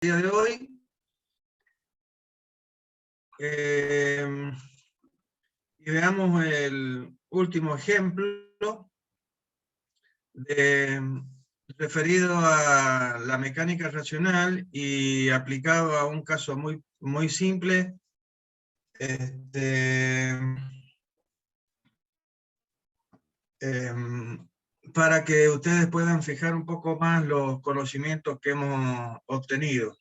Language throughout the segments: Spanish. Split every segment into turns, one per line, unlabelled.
día de hoy. Y veamos el último ejemplo referido a la mecánica racional y aplicado a un caso muy simple. Para que ustedes puedan fijar un poco más los conocimientos que hemos obtenido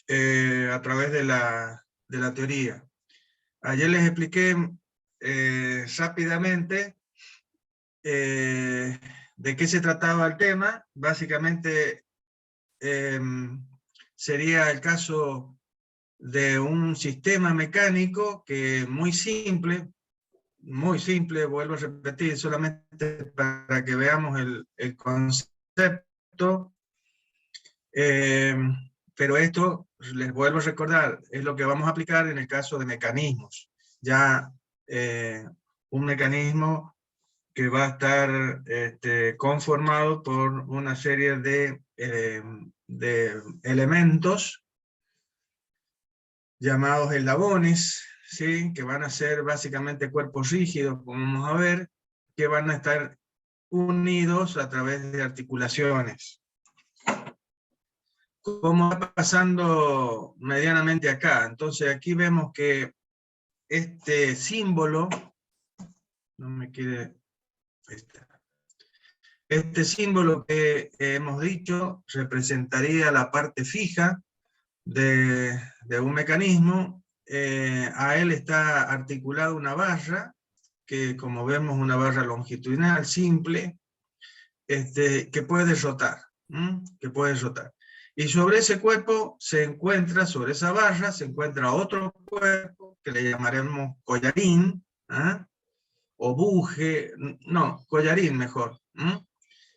a través de la teoría. Ayer les expliqué rápidamente de qué se trataba el tema. Básicamente sería el caso de un sistema mecánico que muy simple, vuelvo a repetir, solamente para que veamos el concepto. Pero esto, les vuelvo a recordar, es lo que vamos a aplicar en el caso de mecanismos. Ya un mecanismo que va a estar conformado por una serie de elementos llamados eslabones, ¿sí? Que van a ser básicamente cuerpos rígidos, como vamos a ver, que van a estar unidos a través de articulaciones. Como va pasando medianamente acá. Entonces aquí vemos que este símbolo, no me quiere, este símbolo que hemos dicho representaría la parte fija de un mecanismo. A él está articulada una barra, que como vemos una barra longitudinal simple, que puede rotar, que puede rotar. Y sobre ese cuerpo se encuentra, sobre esa barra, se encuentra otro cuerpo que le llamaremos collarín, o buje, no, collarín mejor,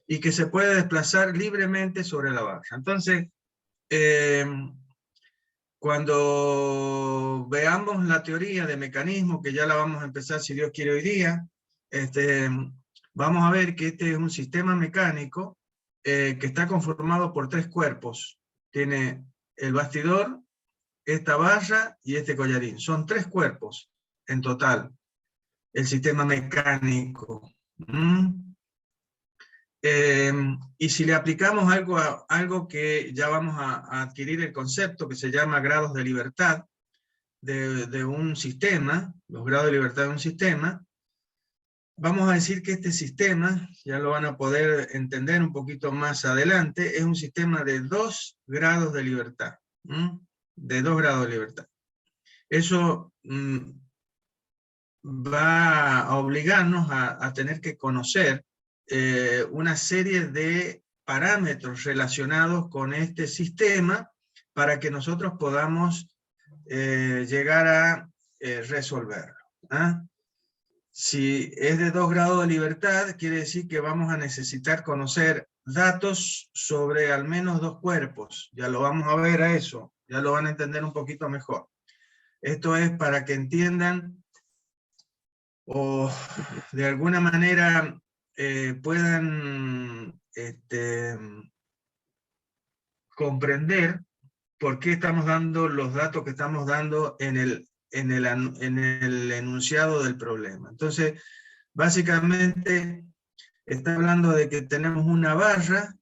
y que se puede desplazar libremente sobre la barra. Entonces, cuando veamos la teoría de mecanismo, que ya la vamos a empezar si Dios quiere hoy día, vamos a ver que este es un sistema mecánico que está conformado por tres cuerpos. Tiene el bastidor, esta barra y este collarín. Son tres cuerpos en total, el sistema mecánico. Y si le aplicamos algo que ya vamos a adquirir el concepto, que se llama grados de libertad de un sistema, los grados de libertad de un sistema, vamos a decir que este sistema, ya lo van a poder entender un poquito más adelante, es un sistema de 2 grados de libertad. De 2 grados de libertad. Eso va a obligarnos a tener que conocer una serie de parámetros relacionados con este sistema para que nosotros podamos llegar a resolverlo. Si es de 2 grados de libertad, quiere decir que vamos a necesitar conocer datos sobre al menos 2 cuerpos. Ya lo vamos a ver a eso, ya lo van a entender un poquito mejor. Esto es para que entiendan o de alguna manera puedan comprender por qué estamos dando los datos que estamos dando en el enunciado del problema. Entonces, básicamente está hablando de que tenemos una barra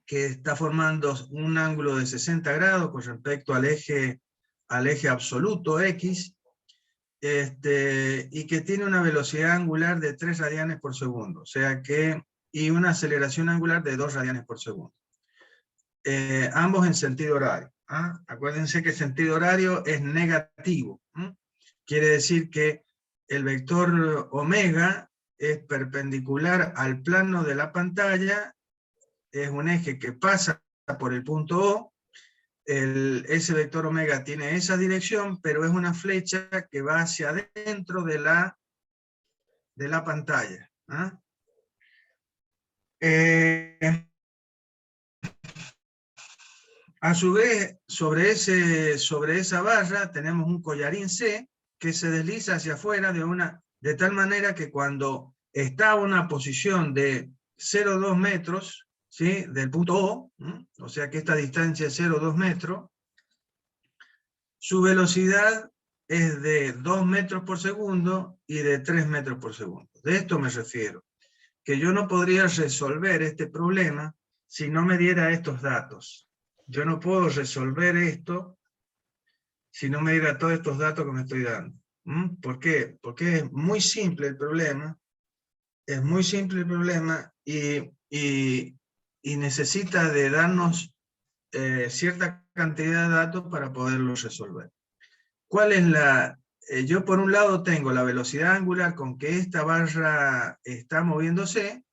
que está formando un ángulo de 60 grados con respecto al eje absoluto X, y que tiene una velocidad angular de 3 radianes por segundo, o sea que, y una aceleración angular de 2 radianes por segundo. Ambos en sentido horario. Acuérdense que el sentido horario es negativo. Quiere decir que el vector omega es perpendicular al plano de la pantalla, es un eje que pasa por el punto O, ese vector omega tiene esa dirección, pero es una flecha que va hacia adentro de la pantalla. A su vez, sobre esa barra tenemos un collarín C que se desliza hacia afuera de tal manera que cuando está a una posición de 0,2 metros, ¿sí? Del punto O, o sea que esta distancia es 0,2 metros, su velocidad es de 2 metros por segundo y de 3 metros por segundo. De esto me refiero, que yo no podría resolver este problema si no me diera estos datos. Yo no puedo resolver esto si no me diera todos estos datos que me estoy dando. ¿Por qué? Porque es muy simple el problema, es muy simple el problema y necesita de darnos cierta cantidad de datos para poderlo resolver. ¿Cuál es la...? Yo por un lado tengo la velocidad angular con que esta barra está moviéndose,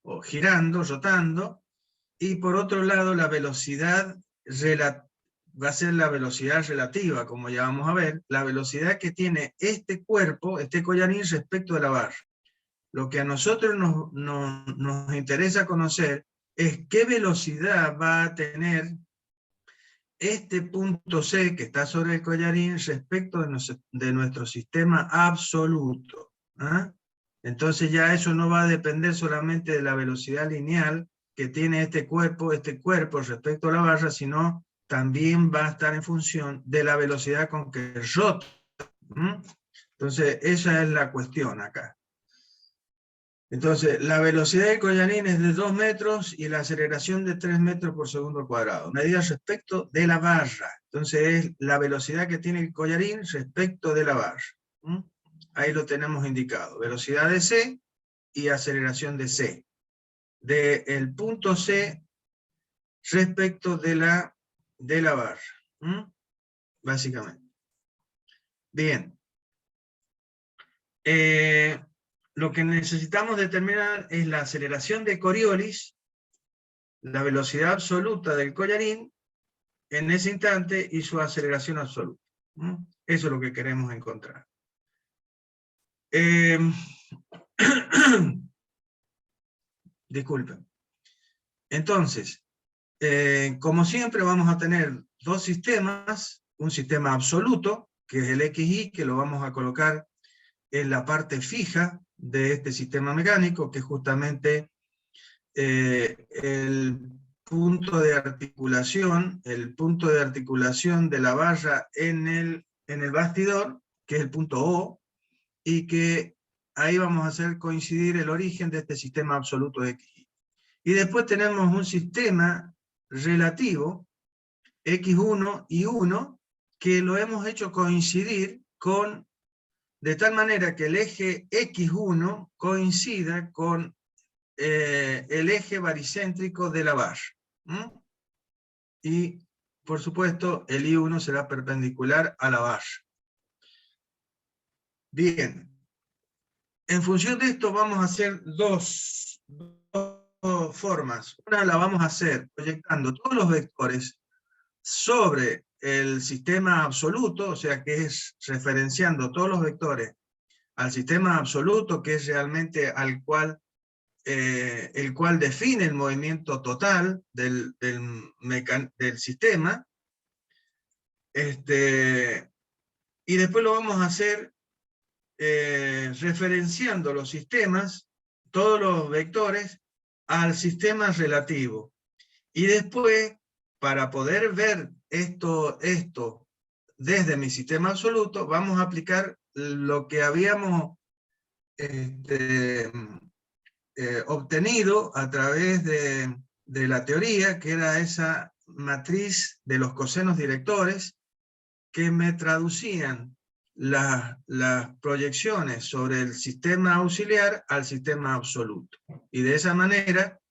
o girando, rotando, y por otro lado la velocidad va a ser la velocidad relativa, como ya vamos a ver, la velocidad que tiene este cuerpo, este collarín, respecto de la barra. Lo que a nosotros nos interesa conocer es qué velocidad va a tener este punto C que está sobre el collarín respecto de nuestro sistema absoluto. ¿Ah? Entonces ya eso no va a depender solamente de la velocidad lineal que tiene este cuerpo respecto a la barra, sino también va a estar en función de la velocidad con que rota. Entonces esa es la cuestión acá. Entonces, la velocidad del collarín es de 2 metros y la aceleración de 3 metros por segundo cuadrado. Medida respecto de la barra. Entonces, es la velocidad que tiene el collarín respecto de la barra. Ahí lo tenemos indicado. Velocidad de C y aceleración de C. Del punto C respecto de la barra. Básicamente. Bien. Lo que necesitamos determinar es la aceleración de Coriolis, la velocidad absoluta del collarín en ese instante y su aceleración absoluta. Eso es lo que queremos encontrar. Disculpen. Entonces, como siempre vamos a tener dos sistemas, un sistema absoluto, que es el XY, que lo vamos a colocar en la parte fija de este sistema mecánico, que es justamente el punto de articulación de la barra en el bastidor, que es el punto O, y que ahí vamos a hacer coincidir el origen de este sistema absoluto de XY. Y después tenemos un sistema relativo, X1 y 1, que lo hemos hecho coincidir de tal manera que el eje X1 coincida con el eje baricéntrico de la barra. Y, por supuesto, el I1 será perpendicular a la barra. Bien. En función de esto vamos a hacer dos formas. Una la vamos a hacer proyectando todos los vectores sobre el sistema absoluto, o sea que es referenciando todos los vectores al sistema absoluto, que es realmente el cual define el movimiento total del sistema. Y después lo vamos a hacer referenciando los sistemas, todos los vectores, al sistema relativo. Y después, para poder ver esto desde mi sistema absoluto, vamos a aplicar lo que habíamos obtenido a través de la teoría, que era esa matriz de los cosenos directores, que me traducían las proyecciones sobre el sistema auxiliar al sistema absoluto. Y de esa manera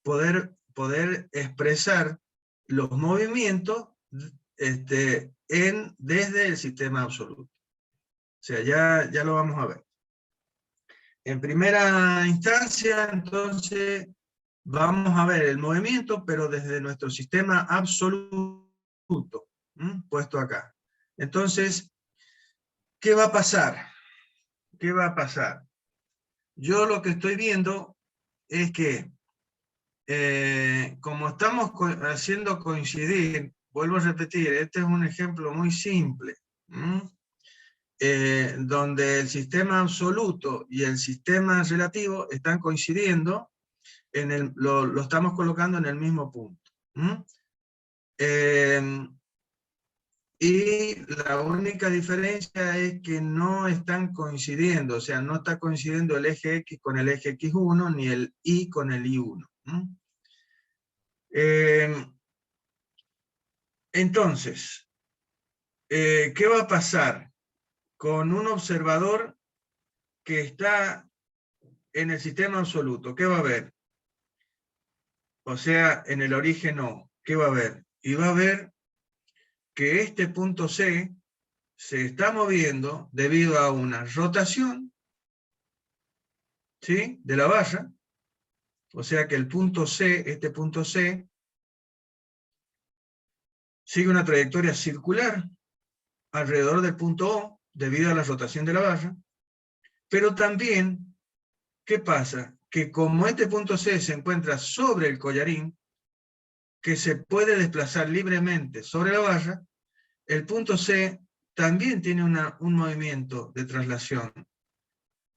poder expresar los movimientos desde el sistema absoluto. O sea, ya lo vamos a ver. En primera instancia, entonces, vamos a ver el movimiento, pero desde nuestro sistema absoluto, puesto acá. Entonces, ¿qué va a pasar? ¿Qué va a pasar? Yo lo que estoy viendo es que, como estamos haciendo coincidir, vuelvo a repetir, este es un ejemplo muy simple, donde el sistema absoluto y el sistema relativo están coincidiendo, lo estamos colocando en el mismo punto. Y la única diferencia es que no están coincidiendo, o sea, no está coincidiendo el eje X con el eje X1, ni el Y con el Y1. Entonces, ¿qué va a pasar con un observador que está en el sistema absoluto? ¿Qué va a haber? O sea, en el origen O, ¿qué va a haber? Y va a haber que este punto C se está moviendo debido a una rotación, ¿sí?, de la valla. O sea que el punto C, este punto C, sigue una trayectoria circular alrededor del punto O debido a la rotación de la valla. Pero también, ¿qué pasa? Que como este punto C se encuentra sobre el collarín, que se puede desplazar libremente sobre la valla, el punto C también tiene un movimiento de traslación.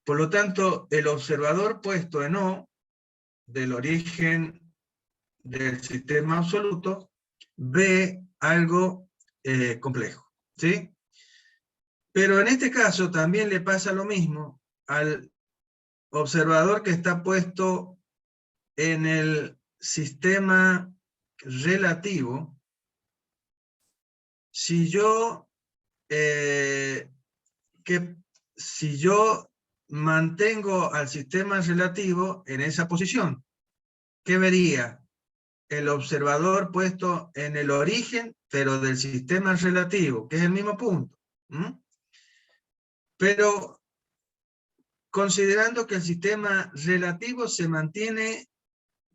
Por lo tanto, el observador puesto en O, del origen del sistema absoluto, ve algo complejo, ¿sí? Pero en este caso también le pasa lo mismo al observador que está puesto en el sistema relativo. Si yo mantengo al sistema relativo en esa posición, ¿qué vería? El observador puesto en el origen, pero del sistema relativo, que es el mismo punto. Pero considerando que el sistema relativo se mantiene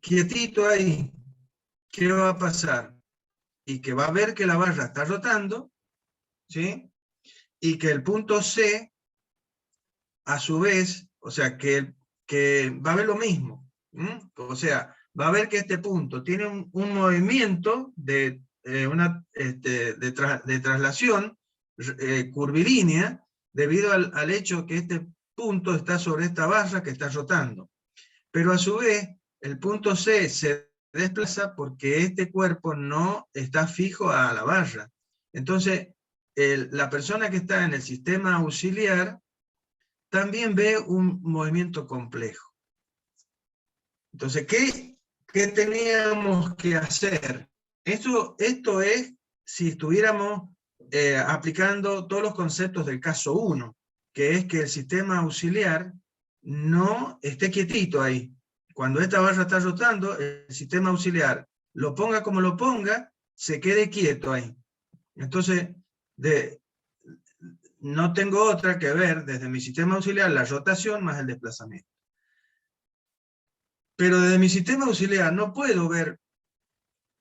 quietito ahí, ¿qué va a pasar? Y que va a ver que la barra está rotando, ¿sí? Y que el punto C, a su vez, o sea, que va a ver lo mismo. O sea, va a ver que este punto tiene un movimiento de traslación curvilínea debido al hecho que este punto está sobre esta barra que está rotando. Pero a su vez, el punto C se desplaza porque este cuerpo no está fijo a la barra. Entonces, la persona que está en el sistema auxiliar también ve un movimiento complejo. Entonces, ¿qué teníamos que hacer? Esto es si estuviéramos aplicando todos los conceptos del caso 1, que es que el sistema auxiliar no esté quietito ahí. Cuando esta barra está rotando, el sistema auxiliar, lo ponga como lo ponga, se quede quieto ahí. Entonces, no tengo otra que ver desde mi sistema auxiliar la rotación más el desplazamiento. Pero desde mi sistema auxiliar no puedo ver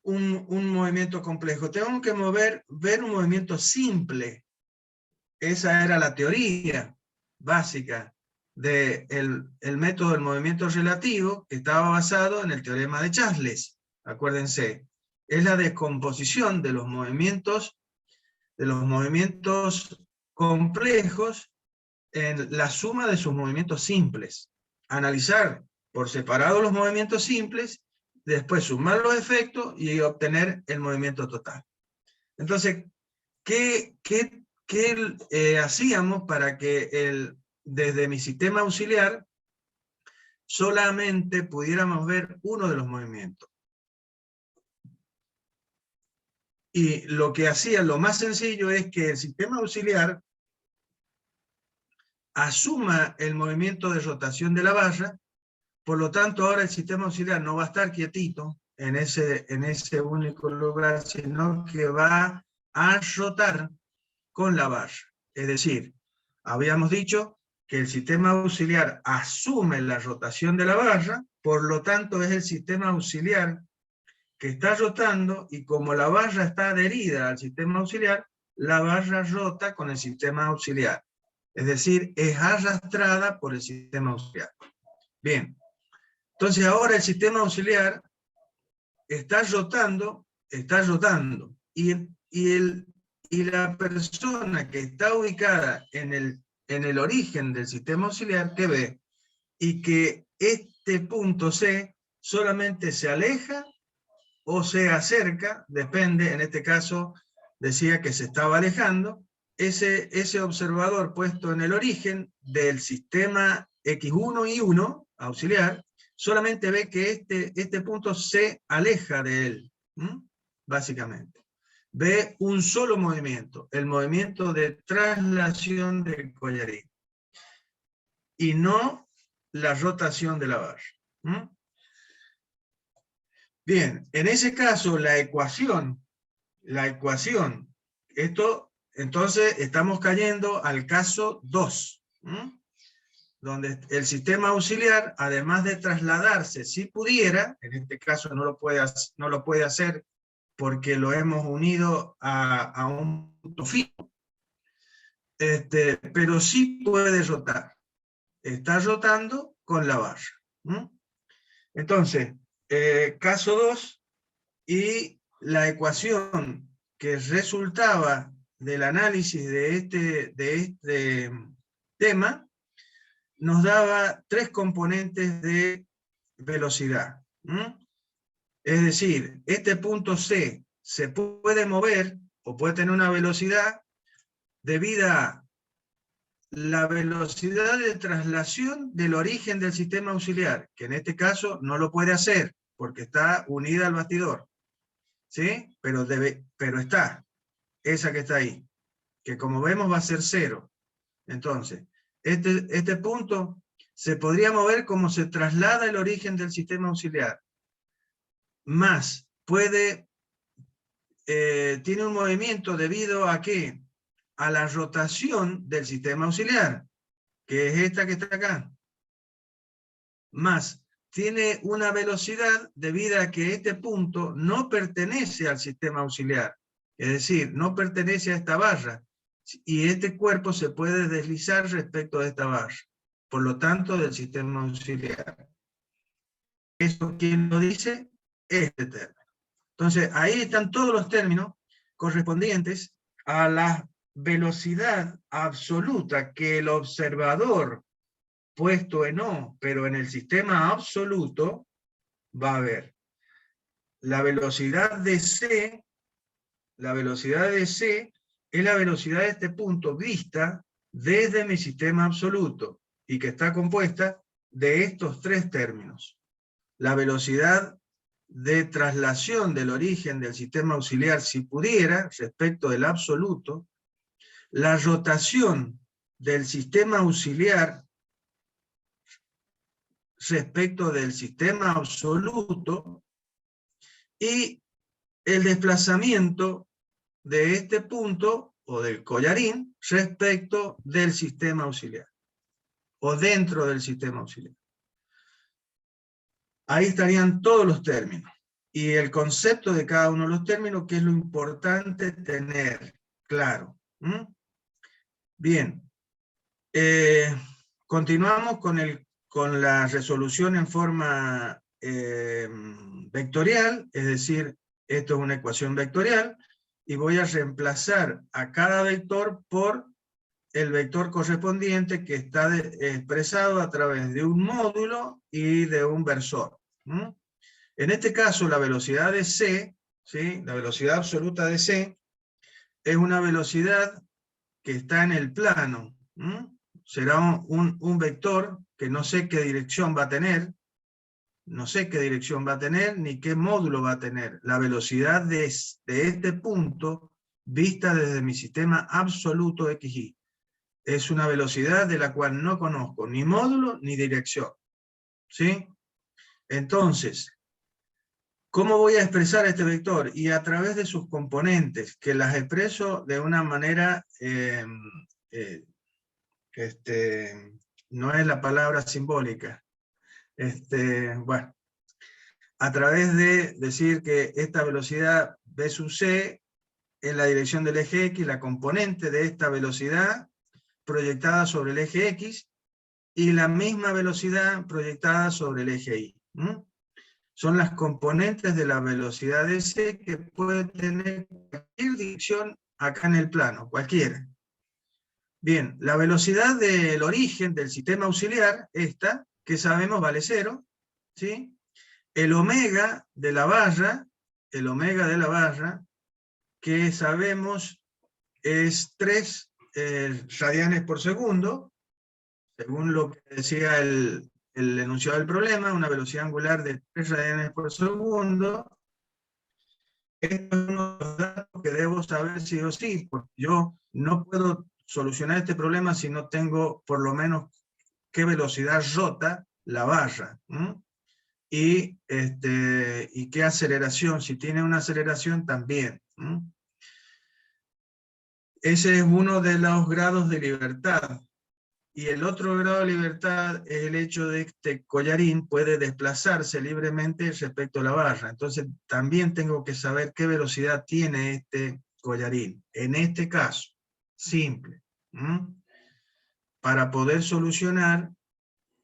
un movimiento complejo. Tengo que ver un movimiento simple. Esa era la teoría básica del método del movimiento relativo, que estaba basado en el teorema de Charles. Acuérdense, es la descomposición de los movimientos complejos en la suma de sus movimientos simples. Analizar por separado los movimientos simples, después sumar los efectos y obtener el movimiento total. Entonces, ¿qué hacíamos para que desde mi sistema auxiliar solamente pudiéramos ver uno de los movimientos? Y lo que hacía, lo más sencillo, es que el sistema auxiliar asuma el movimiento de rotación de la barra. Por lo tanto, ahora el sistema auxiliar no va a estar quietito en ese único lugar, sino que va a rotar con la barra. Es decir, habíamos dicho que el sistema auxiliar asume la rotación de la barra, por lo tanto es el sistema auxiliar que está rotando, y como la barra está adherida al sistema auxiliar, la barra rota con el sistema auxiliar. Es decir, es arrastrada por el sistema auxiliar. Bien. Entonces ahora el sistema auxiliar está rotando, y la persona que está ubicada en el origen del sistema auxiliar, que ve, y que este punto C solamente se aleja o se acerca, depende, en este caso decía que se estaba alejando, ese observador puesto en el origen del sistema X1 y 1, auxiliar, solamente ve que este punto se aleja de él, básicamente. Ve un solo movimiento, el movimiento de traslación del collarín, y no la rotación de la barra. Bien, en ese caso la ecuación, esto, entonces estamos cayendo al caso 2, donde el sistema auxiliar, además de trasladarse, si pudiera, en este caso no lo puede hacer porque lo hemos unido a un punto fijo, pero sí puede rotar. Está rotando con la barra. Entonces, caso 2, y la ecuación que resultaba del análisis de este tema nos daba 3 componentes de velocidad. Es decir, este punto C se puede mover o puede tener una velocidad debido a la velocidad de traslación del origen del sistema auxiliar, que en este caso no lo puede hacer porque está unida al bastidor, ¿sí? Pero está, esa que está ahí, que como vemos va a ser 0. Entonces, este punto se podría mover como se traslada el origen del sistema auxiliar, más tiene un movimiento debido a ¿qué? A la rotación del sistema auxiliar, que es esta que está acá, más tiene una velocidad debido a que este punto no pertenece al sistema auxiliar, es decir, no pertenece a esta barra, y este cuerpo se puede deslizar respecto a esta barra, por lo tanto del sistema auxiliar. ¿Eso quién lo dice? Este término. Entonces, ahí están todos los términos correspondientes a la velocidad absoluta que el observador puesto en O, pero en el sistema absoluto, va a haber. La velocidad de C es la velocidad de este punto vista desde mi sistema absoluto, y que está compuesta de estos 3 términos. La velocidad de traslación del origen del sistema auxiliar, si pudiera, respecto del absoluto, la rotación del sistema auxiliar respecto del sistema absoluto, y el desplazamiento de este punto, o del collarín, respecto del sistema auxiliar, o dentro del sistema auxiliar. Ahí estarían todos los términos, y el concepto de cada uno de los términos, que es lo importante tener claro. Bien, continuamos con la resolución en forma vectorial, es decir, esto es una ecuación vectorial, y voy a reemplazar a cada vector por el vector correspondiente, que está expresado a través de un módulo y de un versor. En este caso, la velocidad de C, ¿sí? La velocidad absoluta de C, es una velocidad que está en el plano. Será un vector que no sé qué dirección va a tener, ni qué módulo va a tener. La velocidad de este punto, vista desde mi sistema absoluto XY. Es una velocidad de la cual no conozco ni módulo ni dirección. ¿Sí? Entonces, ¿cómo voy a expresar este vector? Y a través de sus componentes, que las expreso de una manera, no es la palabra simbólica. Bueno, a través de decir que esta velocidad v sub c es la dirección del eje X, la componente de esta velocidad proyectada sobre el eje X, y la misma velocidad proyectada sobre el eje Y. Son las componentes de la velocidad de C, que puede tener cualquier dirección acá en el plano, cualquiera. Bien, la velocidad del origen del sistema auxiliar, esta, que sabemos vale 0, ¿sí? el omega de la barra, que sabemos es 3 radianes por segundo, según lo que decía el enunciado del problema, una velocidad angular de 3 radianes por segundo. Esto es uno de los datos que debo saber sí o sí, porque yo no puedo solucionar este problema si no tengo por lo menos qué velocidad rota la barra. Y qué aceleración, si tiene una aceleración también. Ese es uno de los grados de libertad. Y el otro grado de libertad es el hecho de que este collarín puede desplazarse libremente respecto a la barra. Entonces también tengo que saber qué velocidad tiene este collarín. En este caso, simple. Para poder solucionar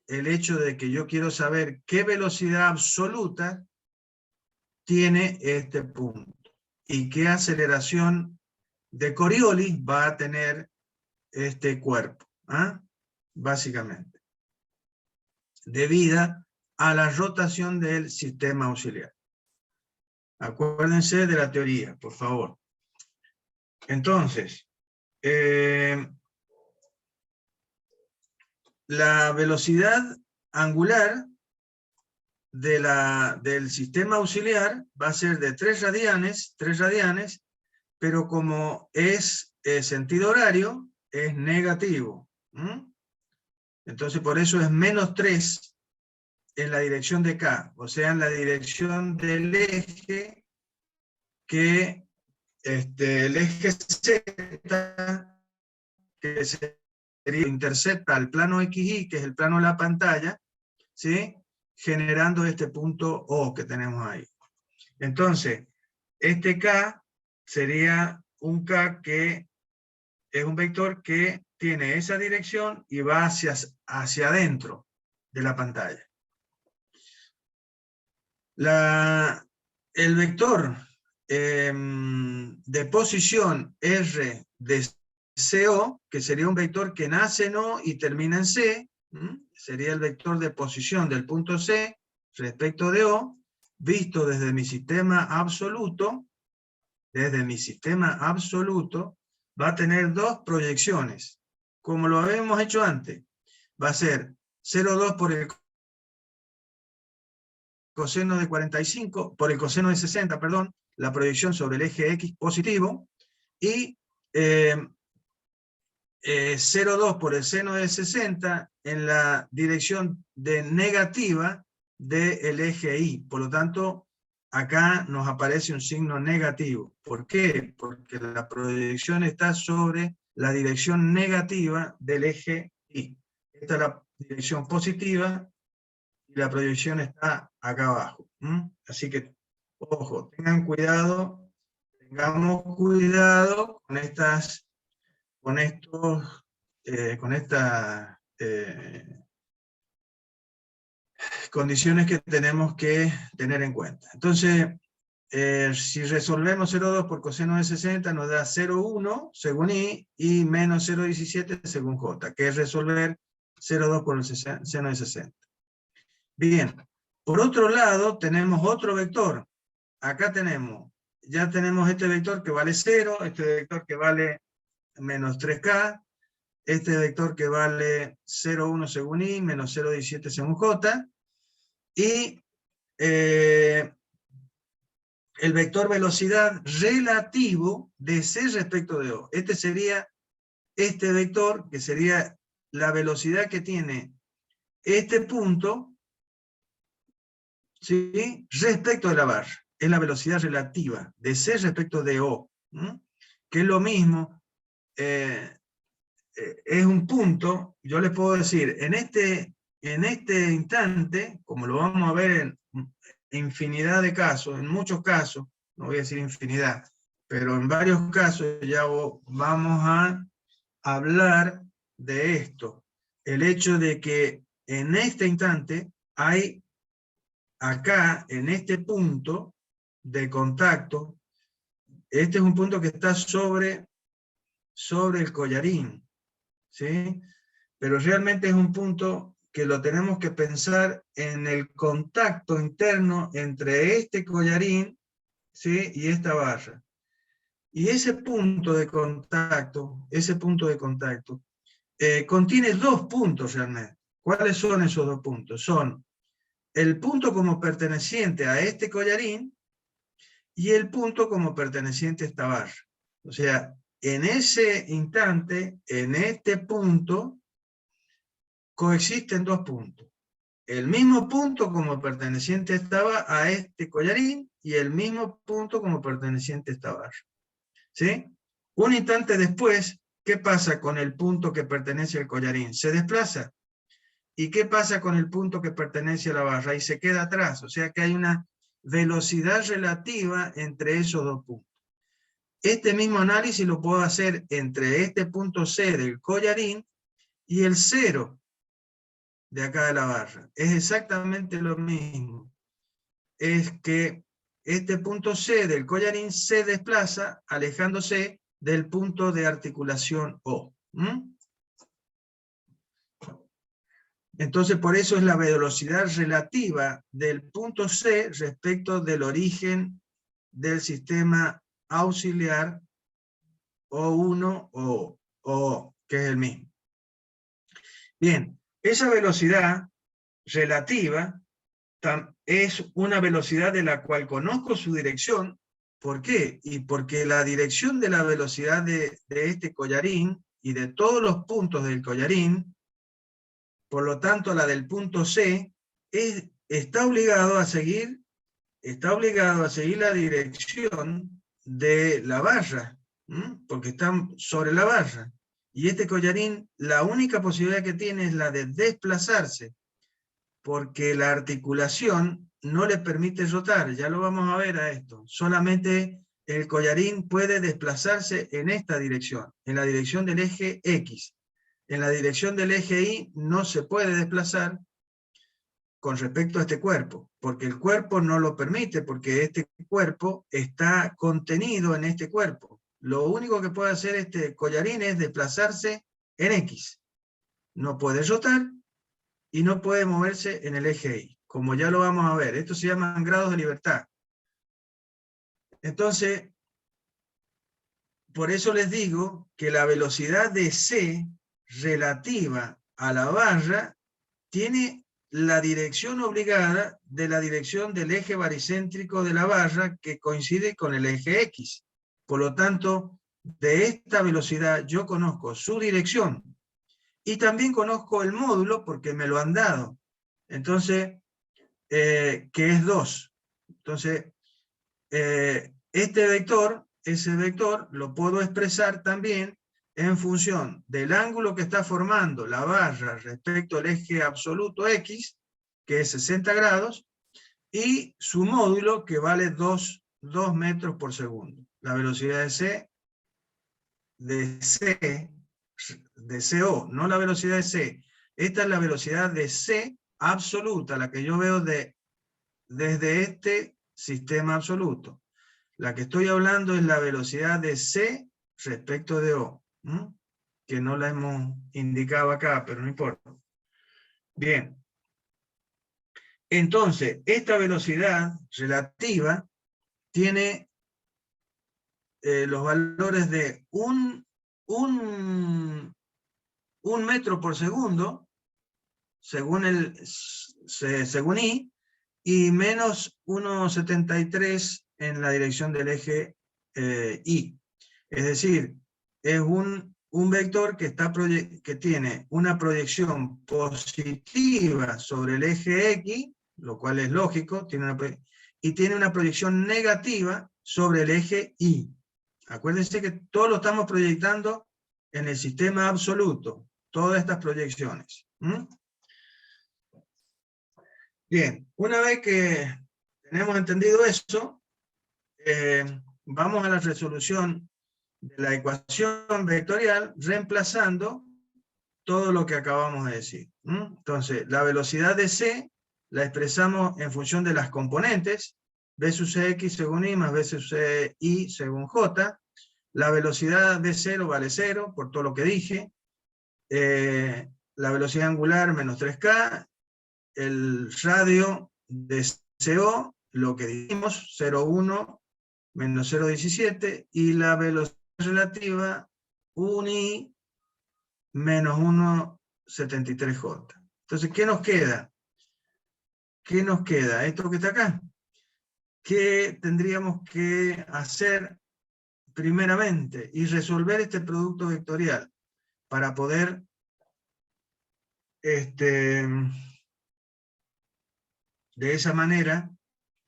el hecho de que yo quiero saber qué velocidad absoluta tiene este punto y qué aceleración de Coriolis va a tener este cuerpo, básicamente, debida a la rotación del sistema auxiliar. Acuérdense de la teoría, por favor. Entonces, la velocidad angular del sistema auxiliar va a ser de 3 radianes, pero como es sentido horario, es negativo. Entonces por eso es menos 3 en la dirección de K, o sea, en la dirección del eje que el eje Z, que sería, intercepta al plano XY, que es el plano de la pantalla, ¿sí? Generando este punto O que tenemos ahí. Entonces, este K sería un K que es un vector que tiene esa dirección y va hacia adentro de la pantalla. El vector de posición R de CO, que sería un vector que nace en O y termina en C, sería el vector de posición del punto C respecto de O, visto desde mi sistema absoluto, va a tener dos proyecciones, como lo habíamos hecho antes. Va a ser 0,2 por el coseno de 45, por el coseno de 60, perdón, la proyección sobre el eje X positivo, y 0,2 por el seno de 60 en la dirección de negativa del eje Y. Por lo tanto, acá nos aparece un signo negativo. ¿Por qué? Porque la proyección está sobre la dirección negativa del eje Y. Esta es la dirección positiva y la proyección está acá abajo. Así que, ojo, tengamos cuidado con estas condiciones que tenemos que tener en cuenta. Entonces, si resolvemos 0,2 por coseno de 60 nos da 0,1 según Y y menos 0,17 según J, que es resolver 0,2 por el seno de 60. Bien, por otro lado tenemos otro vector. Acá ya tenemos este vector que vale 0, este vector que vale menos 3K, este vector que vale 0,1 según Y, menos 0,17 según J, y el vector velocidad relativo de C respecto de O. Este sería este vector, que sería la velocidad que tiene este punto, ¿sí?, respecto de la barra. Es la velocidad relativa de C respecto de O, que es lo mismo. Es un punto, yo les puedo decir, en este instante, como lo vamos a ver en infinidad de casos, en muchos casos, no voy a decir infinidad, pero en varios casos ya vamos a hablar de esto. El hecho de que en este instante hay acá, en este punto de contacto, este es un punto que está sobre el collarín, ¿sí? Pero realmente es un punto que lo tenemos que pensar en el contacto interno entre este collarín, ¿sí?, y esta barra. Y ese punto de contacto, contiene dos puntos realmente. ¿Cuáles son esos dos puntos? Son el punto como perteneciente a este collarín y el punto como perteneciente a esta barra. O sea, en ese instante, en este punto, coexisten dos puntos. El mismo punto como perteneciente estaba a este collarín y el mismo punto como perteneciente a esta barra. ¿Sí? Un instante después, ¿qué pasa con el punto que pertenece al collarín? Se desplaza. ¿Y qué pasa con el punto que pertenece a la barra? Y se queda atrás. O sea que hay una velocidad relativa entre esos dos puntos. Este mismo análisis lo puedo hacer entre este punto C del collarín y el cero de acá de la barra. Es exactamente lo mismo. Es que este punto C del collarín se desplaza alejándose del punto de articulación O. Entonces, por eso es la velocidad relativa del punto C respecto del origen del sistema auxiliar O1 o O, que es el mismo. Bien, esa velocidad relativa es una velocidad de la cual conozco su dirección. ¿Por qué? Y porque la dirección de la velocidad de este collarín y de todos los puntos del collarín, por lo tanto la del punto C, está obligado a seguir la dirección de la barra, porque están sobre la barra. Y este collarín, la única posibilidad que tiene es la de desplazarse, porque la articulación no le permite rotar, ya lo vamos a ver a esto. Solamente el collarín puede desplazarse en esta dirección, en la dirección del eje X. En la dirección del eje Y no se puede desplazar con respecto a este cuerpo, porque el cuerpo no lo permite, porque este cuerpo está contenido en este cuerpo. Lo único que puede hacer este collarín es desplazarse en X. No puede rotar y no puede moverse en el eje Y, como ya lo vamos a ver. Esto se llaman grados de libertad. Entonces, por eso les digo que la velocidad de C relativa a la barra tiene la dirección obligada de la dirección del eje baricéntrico de la barra, que coincide con el eje X. Por lo tanto, de esta velocidad yo conozco su dirección y también conozco el módulo porque me lo han dado. Entonces, que es 2. Entonces, este vector, ese vector, lo puedo expresar también en función del ángulo que está formando la barra respecto al eje absoluto X, que es 60 grados, y su módulo, que vale 2 metros por segundo. La velocidad de CO, no la velocidad de C. Esta es la velocidad de C absoluta, la que yo veo desde este sistema absoluto. La que estoy hablando es la velocidad de C respecto de O, que no la hemos indicado acá, pero no importa. Bien. Entonces, esta velocidad relativa tiene los valores de un metro por segundo, según I, y menos 1,73 en la dirección del eje Y. Es decir, es un vector que tiene una proyección positiva sobre el eje X, lo cual es lógico, y tiene una proyección negativa sobre el eje Y. Acuérdense que todo lo estamos proyectando en el sistema absoluto, todas estas proyecciones. Bien, una vez que tenemos entendido eso, vamos a la resolución de la ecuación vectorial reemplazando todo lo que acabamos de decir. Entonces, la velocidad de C la expresamos en función de las componentes, B sub CX según I más B sub CI según J. La velocidad de 0 vale 0, por todo lo que dije. la velocidad angular menos 3K, el radio de CO, lo que dijimos, 0,1 menos 0,17, y la velocidad relativa, 1i menos 1,73J. Entonces, ¿qué nos queda? ¿Qué nos queda? Esto que está acá. ¿Qué tendríamos que hacer primeramente? Y resolver este producto vectorial para poder de esa manera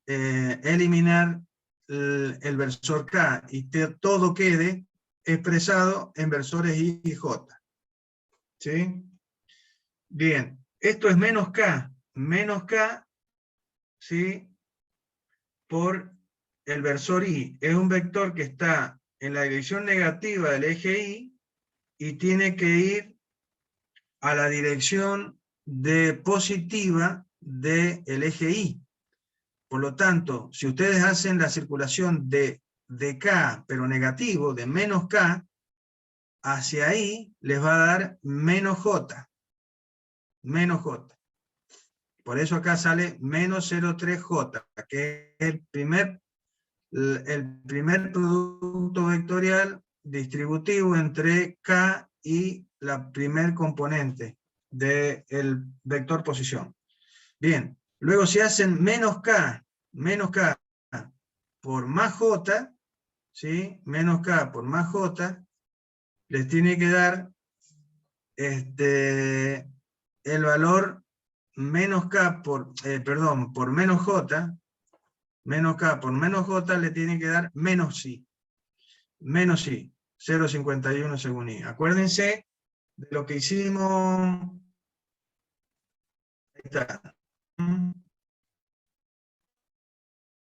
eliminar el versor K y todo quede expresado en versores I y J. ¿Sí? Bien, esto es menos K, ¿sí? Por el versor I. Es un vector que está en la dirección negativa del eje Y y tiene que ir a la dirección positiva del eje Y. Por lo tanto, si ustedes hacen la circulación de K, pero negativo, de menos K, hacia ahí les va a dar menos J. Menos J. Por eso acá sale menos 0,3J, que es el primer producto vectorial distributivo entre K y la primer componente del vector posición. Bien, luego si hacen menos K por más J, ¿sí? Menos K por más J, les tiene que dar el valor menos K por menos J, menos K por menos J le tiene que dar menos I. Menos I, 0,51 según I. Acuérdense de lo que hicimos. Ahí está.